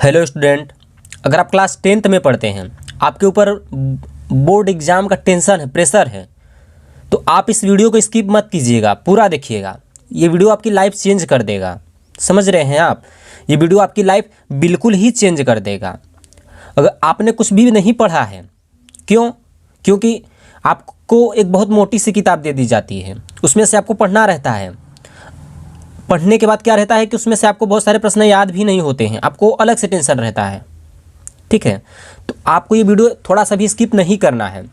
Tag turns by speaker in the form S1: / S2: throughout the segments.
S1: Hello student, अगर आप class 10th में पढ़ते हैं, आपके ऊपर बोर्ड एग्ज़ाम का टेंशन है, प्रेशर है, तो आप इस वीडियो को स्किप मत कीजिएगा, पूरा देखिएगा। ये वीडियो आपकी लाइफ चेंज कर देगा। समझ रहे हैं आप? ये वीडियो आपकी लाइफ बिल्कुल ही चेंज कर देगा। अगर आपने कुछ भी नहीं पढ़ा है, क्योंकि आपको एक बहुत मोटी सी किताब दे दी जाती है, उसमें से आपको पढ़ना रहता है। पढ़ने के बाद क्या रहता है कि उसमें से आपको बहुत सारे प्रश्न याद भी नहीं होते हैं, आपको अलग से टेंशन रहता है। ठीक है, तो आपको ये वीडियो थोड़ा सा भी स्किप नहीं करना है।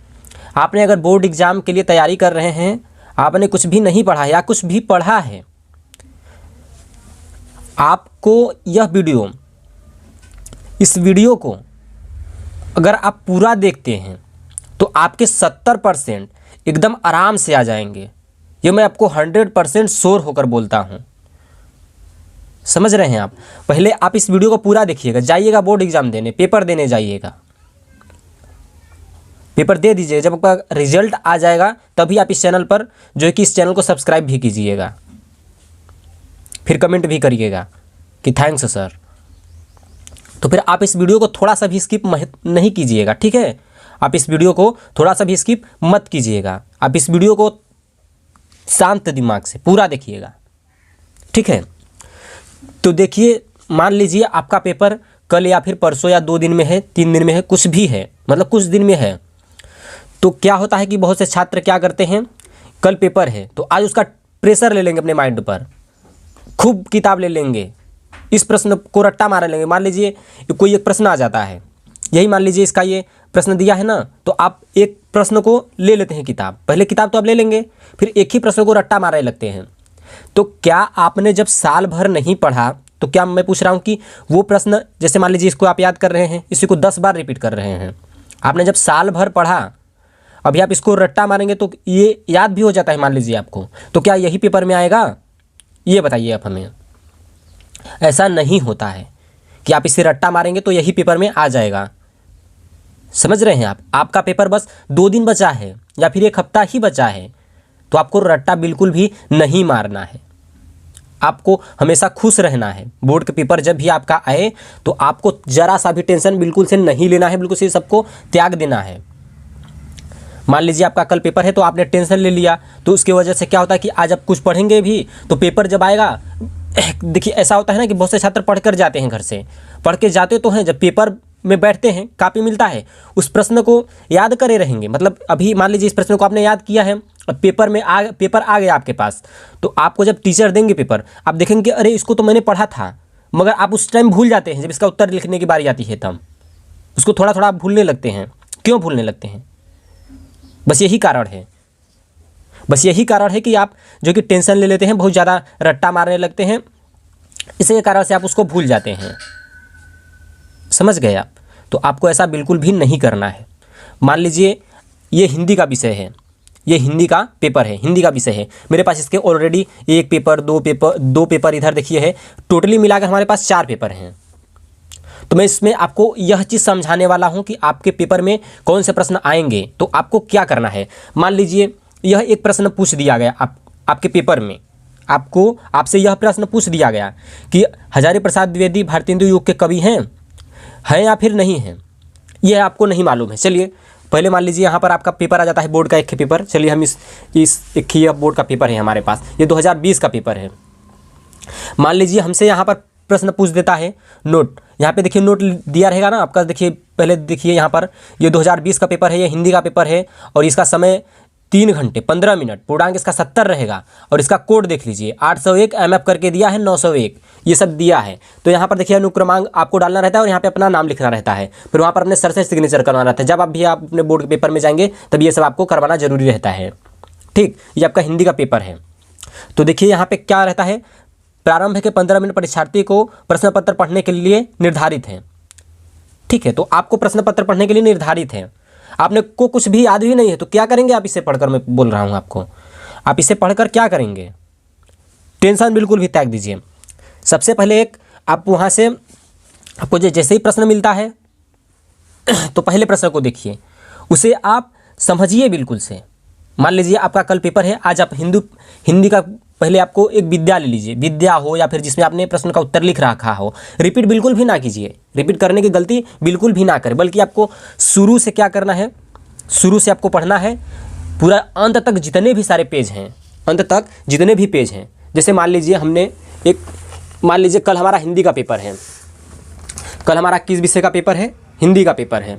S1: आपने अगर बोर्ड एग्ज़ाम के लिए तैयारी कर रहे हैं, आपने कुछ भी नहीं पढ़ा या कुछ भी पढ़ा है, आपको इस वीडियो को अगर आप पूरा देखते हैं तो आपके 70% एकदम आराम से आ जाएंगे। ये मैं आपको 100% श्योर होकर बोलता हूँ। समझ रहे हैं आप? पहले आप इस वीडियो को पूरा देखिएगा, जाइएगा बोर्ड एग्जाम देने, पेपर देने जाइएगा, पेपर दे दीजिएगा। जब आपका रिजल्ट आ जाएगा तभी आप इस चैनल पर जो है कि इस चैनल को सब्सक्राइब भी कीजिएगा, फिर कमेंट भी करिएगा कि थैंक्स सर। तो फिर आप इस वीडियो को थोड़ा सा भी स्किप नहीं कीजिएगा, ठीक है? आप इस वीडियो को थोड़ा सा भी स्किप मत कीजिएगा। आप इस वीडियो को शांत दिमाग से पूरा देखिएगा, ठीक है? तो देखिए, मान लीजिए आपका पेपर कल या फिर परसों या 2 दिन में है, 3 दिन में है, कुछ भी है, मतलब कुछ दिन में है। तो क्या होता है कि बहुत से छात्र क्या करते हैं, कल पेपर है तो आज उसका प्रेशर ले लेंगे अपने माइंड पर, खूब किताब ले लेंगे, इस प्रश्न को रट्टा मार लेंगे। मान लीजिए कोई एक प्रश्न आ जाता है, यही मान लीजिए इसका ये प्रश्न दिया है ना, तो आप एक प्रश्न को ले लेते हैं किताब, पहले किताब तो आप ले लेंगे, फिर एक ही प्रश्न को रट्टा मारने लगते हैं। तो क्या आपने जब साल भर नहीं पढ़ा, तो क्या मैं पूछ रहा हूँ कि वो प्रश्न, जैसे मान लीजिए इसको आप याद कर रहे हैं, इसी को 10 बार रिपीट कर रहे हैं, आपने जब साल भर पढ़ा, अभी आप इसको रट्टा मारेंगे तो ये याद भी हो जाता है मान लीजिए आपको, तो क्या यही पेपर में आएगा? ये बताइए आप हमें। ऐसा नहीं होता है कि आप इसे रट्टा मारेंगे तो यही पेपर में आ जाएगा। समझ रहे हैं आप? आपका पेपर बस 2 दिन बचा है या फिर 1 हफ्ता ही बचा है, तो आपको रट्टा बिल्कुल भी नहीं मारना है। आपको हमेशा खुश रहना है। बोर्ड के पेपर जब भी आपका आए तो आपको ज़रा सा भी टेंशन बिल्कुल से नहीं लेना है, बिल्कुल से सबको त्याग देना है। मान लीजिए आपका कल पेपर है तो आपने टेंशन ले लिया, तो उसकी वजह से क्या होता है कि आज आप कुछ पढ़ेंगे भी तो पेपर जब आएगा, देखिए ऐसा होता है ना कि बहुत से छात्र पढ़ कर जाते हैं, घर से पढ़ के जाते तो हैं, जब पेपर में बैठते हैं, कापी मिलता है, उस प्रश्न को याद करे रहेंगे। मतलब अभी मान लीजिए इस प्रश्न को आपने याद किया है, अब पेपर आ गया आपके पास, तो आपको जब टीचर देंगे पेपर, आप देखेंगे कि अरे इसको तो मैंने पढ़ा था, मगर आप उस टाइम भूल जाते हैं। जब इसका उत्तर लिखने की बारी आती है तब उसको थोड़ा थोड़ा आप भूलने लगते हैं। क्यों भूलने लगते हैं? बस यही कारण है कि आप जो कि टेंशन ले लेते हैं, बहुत ज़्यादा रट्टा मारने लगते हैं, इसी कारण से आप उसको भूल जाते हैं। समझ गए आप? तो आपको ऐसा बिल्कुल भी नहीं करना है। मान लीजिए ये हिंदी का विषय है, ये हिंदी का पेपर है, हिंदी का विषय है, मेरे पास इसके ऑलरेडी 1 पेपर 2 पेपर इधर देखिए है, टोटली मिलाकर हमारे पास 4 पेपर हैं। तो मैं इसमें आपको यह चीज़ समझाने वाला हूं कि आपके पेपर में कौन से प्रश्न आएंगे, तो आपको क्या करना है। मान लीजिए यह एक प्रश्न पूछ दिया गया आपके पेपर में, आपसे यह प्रश्न पूछ दिया गया कि हजारी प्रसाद द्विवेदी भारतीय हिंदू युग के कवि हैं या फिर नहीं हैं, यह आपको नहीं मालूम है। चलिए पहले मान लीजिए यहाँ पर आपका पेपर आ जाता है, बोर्ड का एक पेपर। चलिए हम एक ही बोर्ड का पेपर है हमारे पास, ये 2020 का पेपर है। मान लीजिए हमसे यहाँ पर प्रश्न पूछ देता है नोट, यहाँ पे देखिए नोट दिया रहेगा ना आपका, देखिए पहले देखिए यहाँ पर ये 2020 का पेपर है, ये हिंदी का पेपर है और इसका समय 3 घंटे 15 मिनट, पूर्णांक इसका 70 रहेगा और इसका कोड देख लीजिए 801 MF करके दिया है, 901 ये सब दिया है। तो यहाँ पर देखिए अनुक्रमांक आपको डालना रहता है और यहाँ पे अपना नाम लिखना रहता है, फिर वहाँ पर अपने सर से सिग्नेचर करवाना रहता है। जब आप अपने बोर्ड के पेपर में जाएंगे तब ये सब आपको करवाना जरूरी रहता है। ठीक, ये आपका हिंदी का पेपर है। तो देखिए यहाँ पे क्या रहता है, प्रारंभ के 15 मिनट परीक्षार्थी को प्रश्न पत्र पढ़ने के लिए निर्धारित है। ठीक है, तो आपको प्रश्न पत्र पढ़ने के लिए निर्धारित है, आपने को कुछ भी याद भी नहीं है, तो क्या करेंगे आप इसे पढ़कर? मैं बोल रहा हूँ आपको, आप इसे पढ़कर क्या करेंगे? टेंशन बिल्कुल भी त्याग दीजिए। सबसे पहले आप वहाँ से आपको जैसे ही प्रश्न मिलता है तो पहले प्रश्न को देखिए, उसे आप समझिए बिल्कुल से, मान लीजिए आपका कल पेपर है, आज आप हिंदी का पहले आपको एक विद्या ले लीजिए, विद्या हो या फिर जिसमें आपने प्रश्न का उत्तर लिख रखा हो। रिपीट बिल्कुल भी ना कीजिए, रिपीट करने की गलती बिल्कुल भी ना करें, बल्कि आपको शुरू से क्या करना है, शुरू से आपको पढ़ना है पूरा अंत तक, जितने भी सारे पेज हैं, अंत तक जितने भी पेज हैं। जैसे मान लीजिए कल हमारा हिंदी का पेपर है, कल हमारा किस विषय का पेपर है, हिंदी का पेपर है।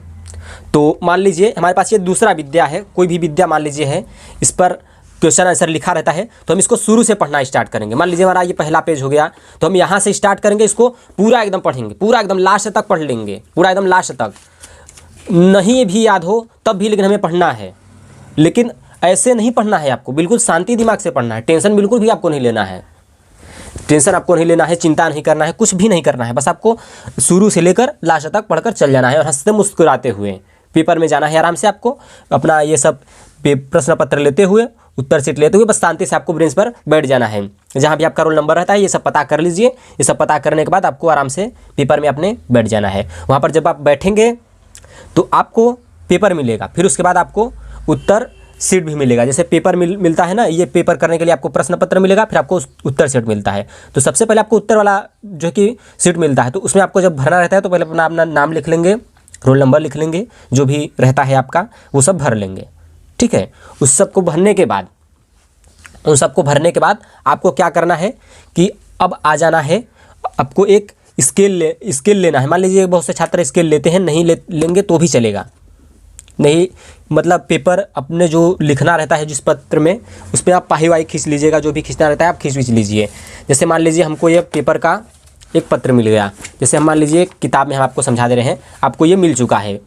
S1: तो मान लीजिए हमारे पास ये दूसरा विद्या है, कोई भी विद्या मान लीजिए है, इस पर क्वेश्चन आंसर लिखा रहता है, तो हम इसको शुरू से पढ़ना स्टार्ट करेंगे। मान लीजिए हमारा ये पहला पेज हो गया, तो हम यहाँ से स्टार्ट करेंगे, इसको पूरा एकदम पढ़ेंगे, पूरा एकदम लास्ट तक पढ़ लेंगे, पूरा एकदम लास्ट तक। नहीं भी याद हो तब भी लेकिन हमें पढ़ना है, लेकिन ऐसे नहीं पढ़ना है आपको, बिल्कुल शांति दिमाग से पढ़ना है। टेंशन बिल्कुल भी आपको नहीं लेना है, टेंशन आपको नहीं लेना है, चिंता नहीं करना है, कुछ भी नहीं करना है। बस आपको शुरू से लेकर लास्ट तक पढ़कर चल जाना है और हंसते मुस्कुराते हुए पेपर में जाना है। आराम से आपको अपना ये सब प्रश्न पत्र लेते हुए, उत्तर शीट लेते हुए, बस शांति से आपको बेंच पर बैठ जाना है। जहाँ भी आपका रोल नंबर रहता है ये सब पता कर लीजिए। ये सब पता करने के बाद आपको आराम से पेपर में अपने बैठ जाना है। वहाँ पर जब आप बैठेंगे तो आपको पेपर मिलेगा, फिर उसके बाद आपको उत्तर सीट भी मिलेगा। जैसे पेपर मिलता है ना, ये पेपर करने के लिए आपको प्रश्न पत्र मिलेगा, फिर आपको उत्तर सीट मिलता है। तो सबसे पहले आपको उत्तर वाला जो कि सीट मिलता है, तो उसमें आपको जब भरना रहता है तो पहले अपना नाम लिख लेंगे, रोल नंबर लिख लेंगे, जो भी रहता है आपका वो सब भर लेंगे। ठीक है, उस सबको भरने के बाद आपको क्या करना है कि अब आ जाना है, आपको एक स्केल लेना है। मान लीजिए बहुत से छात्र स्केल लेते हैं, नहीं लेंगे तो भी चलेगा, नहीं मतलब पेपर अपने जो लिखना रहता है जिस पत्र में, उस पर आप पाही वाही खींच लीजिएगा, जो भी खींचना रहता है आप खींच लीजिए। जैसे मान लीजिए हमको ये पेपर का एक पत्र मिल गया, जैसे हम मान लीजिए किताब में हम आपको समझा दे रहे हैं, आपको ये मिल चुका है,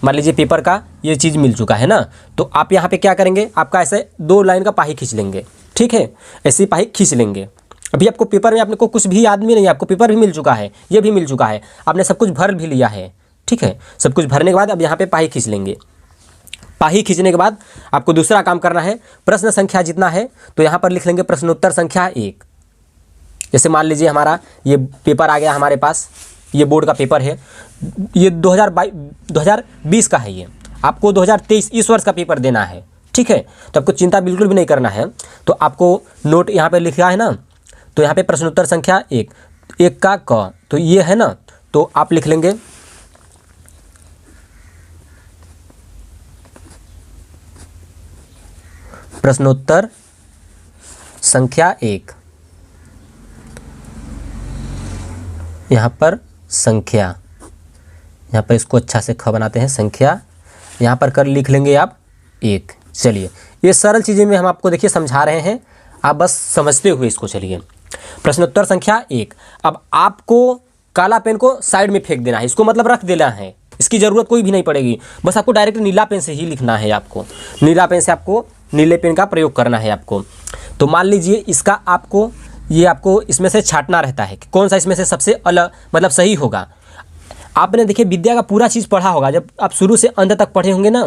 S1: मान लीजिए पेपर का ये चीज़ मिल चुका है ना, तो आप यहाँ पे क्या करेंगे, आपका ऐसे 2 लाइन का पाही खींच लेंगे। ठीक है, ऐसी पाही खींच लेंगे। अभी आपको पेपर में आपने को कुछ भी याद भी नहीं, आपको पेपर भी मिल चुका है, ये भी मिल चुका है, आपने सब कुछ भर भी लिया है। ठीक है, सब कुछ भरने के बाद अब यहाँ पे पाही खींच लेंगे। पाही खींचने के बाद आपको दूसरा काम करना है, प्रश्न संख्या जितना है तो यहाँ पर लिख लेंगे प्रश्नोत्तर संख्या 1। जैसे मान लीजिए हमारा ये पेपर आ गया हमारे पास, ये बोर्ड का पेपर है, ये 2020 का है, ये आपको 2023 इस वर्ष का पेपर देना है। ठीक है, तो आपको चिंता बिल्कुल भी नहीं करना है। तो आपको नोट यहाँ पे लिखा है ना, तो यहाँ पे प्रश्नोत्तर संख्या 1 का क, तो ये है ना, तो आप लिख लेंगे प्रश्नोत्तर संख्या 1, यहाँ पर संख्या, यहाँ पर इसको अच्छा से ख बनाते हैं, संख्या यहाँ पर कर लिख लेंगे आप 1। चलिए, ये सरल चीज़ें में हम आपको देखिए समझा रहे हैं, आप बस समझते हुए इसको चलिए। प्रश्नोत्तर संख्या 1, अब आपको काला पेन को साइड में फेंक देना है, इसको मतलब रख देना है, इसकी ज़रूरत कोई भी नहीं पड़ेगी। बस आपको डायरेक्ट नीला पेन से ही लिखना है, आपको नीला पेन से आपको नीले पेन का प्रयोग करना है आपको। तो मान लीजिए इसका आपको इसमें से छांटना रहता है कि कौन सा इसमें से सबसे अलग मतलब सही होगा। आपने देखिए विद्या का पूरा चीज़ पढ़ा होगा, जब आप शुरू से अंत तक पढ़े होंगे ना,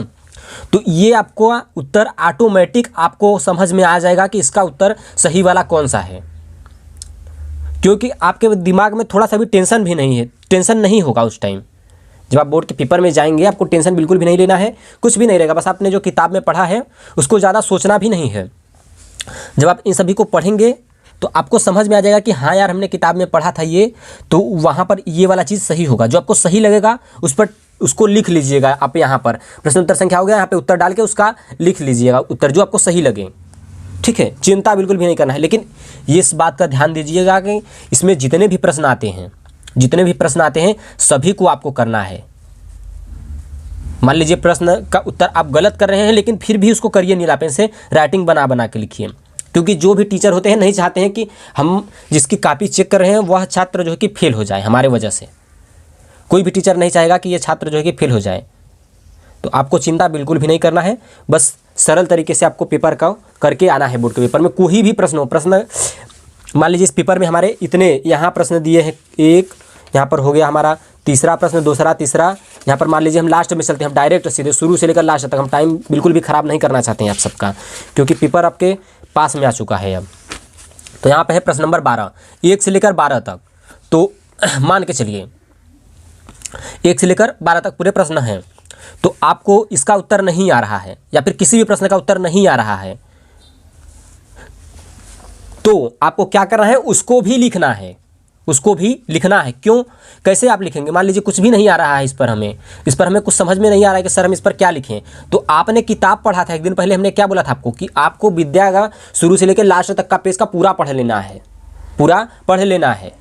S1: तो ये आपको उत्तर ऑटोमेटिक आपको समझ में आ जाएगा कि इसका उत्तर सही वाला कौन सा है, क्योंकि आपके दिमाग में थोड़ा सा भी टेंशन भी नहीं है, टेंशन नहीं होगा उस टाइम। जब आप बोर्ड के पेपर में जाएंगे आपको टेंशन बिल्कुल भी नहीं लेना है, कुछ भी नहीं रहेगा, बस आपने जो किताब में पढ़ा है उसको ज़्यादा सोचना भी नहीं है। जब आप इन सभी को पढ़ेंगे तो आपको समझ में आ जाएगा कि हाँ यार हमने किताब में पढ़ा था ये, तो वहाँ पर ये वाला चीज़ सही होगा। जो आपको सही लगेगा उसको लिख लीजिएगा। आप यहाँ पर प्रश्नोत्तर संख्या हो गया, यहाँ पे उत्तर डाल के उसका लिख लीजिएगा उत्तर जो आपको सही लगे। ठीक है, चिंता बिल्कुल भी नहीं करना है, लेकिन ये इस बात का ध्यान दीजिएगा कि इसमें जितने भी प्रश्न आते हैं सभी को आपको करना है। मान लीजिए प्रश्न का उत्तर आप गलत कर रहे हैं, लेकिन फिर भी उसको करिए नीला पेन से, राइटिंग बना के लिखिए, क्योंकि जो भी टीचर होते हैं नहीं चाहते हैं कि हम जिसकी कॉपी चेक कर रहे हैं वह छात्र जो है कि फेल हो जाए हमारे वजह से। कोई भी टीचर नहीं चाहेगा कि ये छात्र जो है कि फेल हो जाए। तो आपको चिंता बिल्कुल भी नहीं करना है, बस सरल तरीके से आपको पेपर का करके आना है। बोर्ड के पेपर में कोई भी प्रश्न मान लीजिए इस पेपर में हमारे इतने यहाँ प्रश्न दिए हैं, एक यहाँ पर हो गया हमारा तीसरा प्रश्न, दूसरा, तीसरा, यहाँ पर मान लीजिए हम लास्ट में चलते हैं, हम डायरेक्ट सीधे शुरू से लेकर लास्ट तक, हम टाइम बिल्कुल भी ख़राब नहीं करना चाहते हैं आप सबका, क्योंकि पेपर आपके पास में आ चुका है अब। तो यहाँ पे है प्रश्न नंबर 12, 1 से लेकर 12 तक। तो मान के चलिए 1 से लेकर 12 तक पूरे प्रश्न हैं। तो आपको इसका उत्तर नहीं आ रहा है या फिर किसी भी प्रश्न का उत्तर नहीं आ रहा है, तो आपको क्या करना है, उसको भी लिखना है, उसको भी लिखना है। क्यों, कैसे आप लिखेंगे? मान लीजिए कुछ भी नहीं आ रहा है, इस पर हमें कुछ समझ में नहीं आ रहा है कि सर हम इस पर क्या लिखें। तो आपने किताब पढ़ा था एक दिन पहले, हमने क्या बोला था आपको कि आपको विद्या का शुरू से लेकर लास्ट तक का पेज का पूरा पढ़ लेना है, पूरा पढ़ लेना है।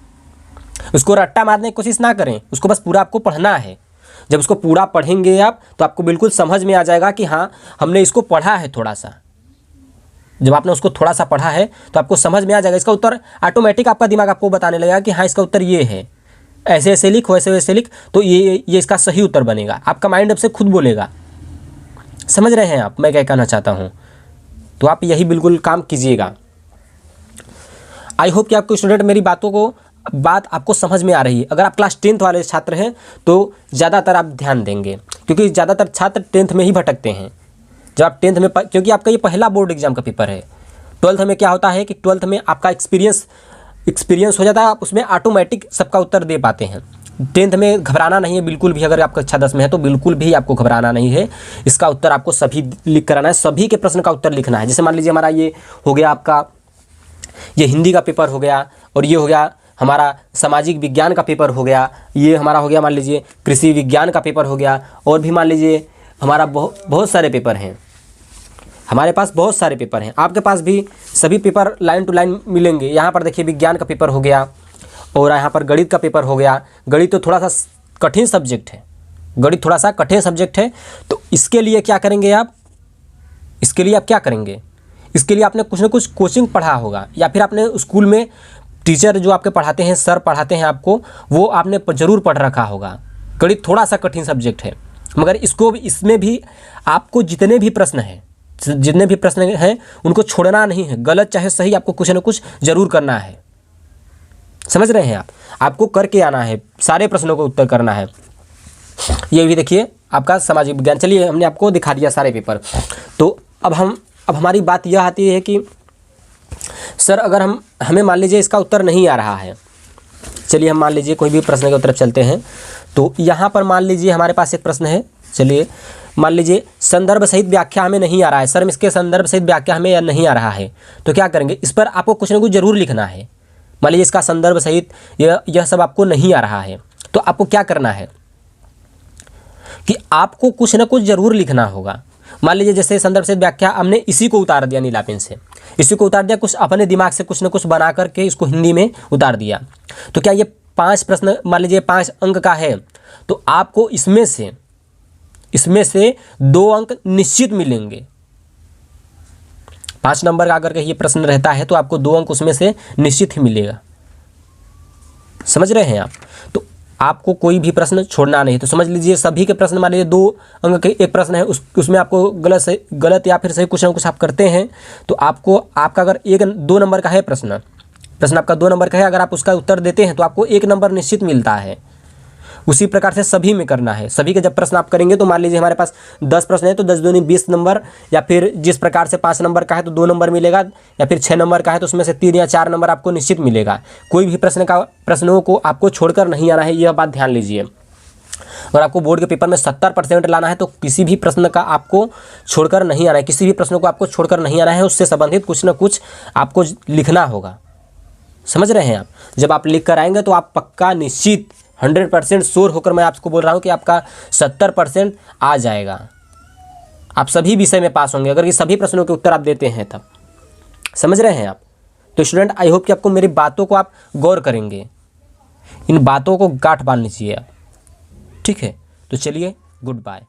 S1: उसको रट्टा मारने की कोशिश ना करें, उसको बस पूरा आपको पढ़ना है। जब उसको पूरा पढ़ेंगे आप तो आपको बिल्कुल समझ में आ जाएगा कि हाँ हमने इसको पढ़ा है थोड़ा सा। जब आपने उसको थोड़ा सा पढ़ा है तो आपको समझ में आ जाएगा, इसका उत्तर ऑटोमेटिक आपका दिमाग आपको बताने लगेगा कि हाँ इसका उत्तर ये है, ऐसे ऐसे लिख, वैसे वैसे लिख, तो ये इसका सही उत्तर बनेगा। आपका माइंड अब से खुद बोलेगा। समझ रहे हैं आप मैं क्या कहना चाहता हूँ? तो आप यही बिल्कुल काम कीजिएगा। आई होप कि आपको स्टूडेंट मेरी बात आपको समझ में आ रही है। अगर आप क्लास 10th वाले छात्र हैं तो ज़्यादातर आप ध्यान देंगे, क्योंकि ज़्यादातर छात्र 10th में ही भटकते हैं। जब आप 10th में, क्योंकि आपका ये पहला बोर्ड एग्जाम का पेपर है। 12th में क्या होता है कि 12th में आपका एक्सपीरियंस हो जाता है, आप उसमें ऑटोमेटिक सबका उत्तर दे पाते हैं। 10th में घबराना नहीं है बिल्कुल भी। अगर आपका कक्षा 10 में है तो बिल्कुल भी आपको घबराना नहीं है। इसका उत्तर आपको सभी लिख कर आना है, सभी के प्रश्न का उत्तर लिखना है। जैसे मान लीजिए हमारा ये हो गया, आपका ये हिंदी का पेपर हो गया, और ये हो गया हमारा सामाजिक विज्ञान का पेपर हो गया, ये हमारा हो गया मान लीजिए कृषि विज्ञान का पेपर हो गया, और भी मान लीजिए हमारा बहुत सारे पेपर हैं। हमारे पास बहुत सारे पेपर हैं, आपके पास भी सभी पेपर लाइन टू लाइन मिलेंगे। यहाँ पर देखिए विज्ञान का पेपर हो गया, और यहाँ पर गणित का पेपर हो गया। गणित तो थोड़ा सा कठिन सब्जेक्ट है, गणित थोड़ा सा कठिन सब्जेक्ट है। तो इसके लिए क्या करेंगे आप, इसके लिए आप क्या करेंगे, इसके लिए आपने कुछ ना कुछ कोचिंग पढ़ा होगा, या फिर आपने स्कूल में टीचर जो आपके पढ़ाते हैं, सर पढ़ाते हैं आपको, वो आपने ज़रूर पढ़ रखा होगा। गणित थोड़ा सा कठिन सब्जेक्ट है, मगर इसमें भी आपको जितने भी प्रश्न हैं उनको छोड़ना नहीं है। गलत चाहे सही, आपको कुछ ना कुछ ज़रूर करना है। समझ रहे हैं आप? आपको करके आना है, सारे प्रश्नों को उत्तर करना है। ये भी देखिए आपका सामाजिक विज्ञान। चलिए हमने आपको दिखा दिया सारे पेपर। तो अब हमारी बात यह आती है कि सर अगर हमें मान लीजिए इसका उत्तर नहीं आ रहा है। चलिए हम मान लीजिए कोई भी प्रश्न की तरफ चलते हैं। तो यहाँ पर मान लीजिए हमारे पास एक प्रश्न है। चलिए मान लीजिए संदर्भ सहित व्याख्या हमें नहीं आ रहा है। सर इसके संदर्भ सहित व्याख्या हमें या नहीं आ रहा है, तो क्या करेंगे, इस पर आपको कुछ ना कुछ ज़रूर लिखना है। मान लीजिए इसका संदर्भ सहित यह सब आपको नहीं आ रहा है, तो आपको क्या करना है कि आपको कुछ ना कुछ ज़रूर लिखना होगा। मान लीजिए जैसे संदर्भ से व्याख्या हमने इसी को उतार दिया, नीला पेन से इसी को उतार दिया, कुछ अपने दिमाग से कुछ ना कुछ बना करके इसको हिंदी में उतार दिया। तो क्या ये 5 प्रश्न मान लीजिए 5 अंक का है, तो आपको इसमें से 2 अंक निश्चित मिलेंगे। 5 नंबर का अगर ये प्रश्न रहता है तो आपको 2 अंक उसमें से निश्चित ही मिलेगा। समझ रहे हैं आप? तो आपको कोई भी प्रश्न छोड़ना नहीं। तो समझ लीजिए सभी के प्रश्न, मान लीजिए 2 अंक के एक प्रश्न है, उसमें आपको गलत या फिर सही कुछ ना कुछ आप करते हैं, तो आपका अगर 2 नंबर का है प्रश्न आपका 2 नंबर का है, अगर आप उसका उत्तर देते हैं तो आपको 1 नंबर निश्चित मिलता है। उसी प्रकार से सभी में करना है। सभी के जब प्रश्न आप करेंगे तो मान लीजिए हमारे पास 10 प्रश्न है, तो 10 दूनी 20 नंबर, या फिर जिस प्रकार से 5 नंबर का है तो 2 नंबर मिलेगा, या फिर 6 नंबर का है तो उसमें से 3 या 4 नंबर आपको निश्चित मिलेगा। कोई भी प्रश्नों को आपको छोड़कर नहीं आना है, यह बात ध्यान लीजिए। और आपको बोर्ड के पेपर में 70% लाना है, तो किसी भी प्रश्न का आपको छोड़कर नहीं आना है, किसी भी प्रश्न को आपको छोड़कर नहीं आना है। उससे संबंधित कुछ ना कुछ आपको लिखना होगा। समझ रहे हैं आप? जब आप लिख कर आएंगे तो आप पक्का निश्चित 100% श्योर होकर मैं आपको बोल रहा हूँ कि आपका 70% आ जाएगा। आप सभी विषय में पास होंगे अगर ये सभी प्रश्नों के उत्तर आप देते हैं तब। समझ रहे हैं आप? तो स्टूडेंट आई होप कि आपको मेरी बातों को आप गौर करेंगे, इन बातों को गांठ बांध लीजिए आप। ठीक है, तो चलिए गुड बाय।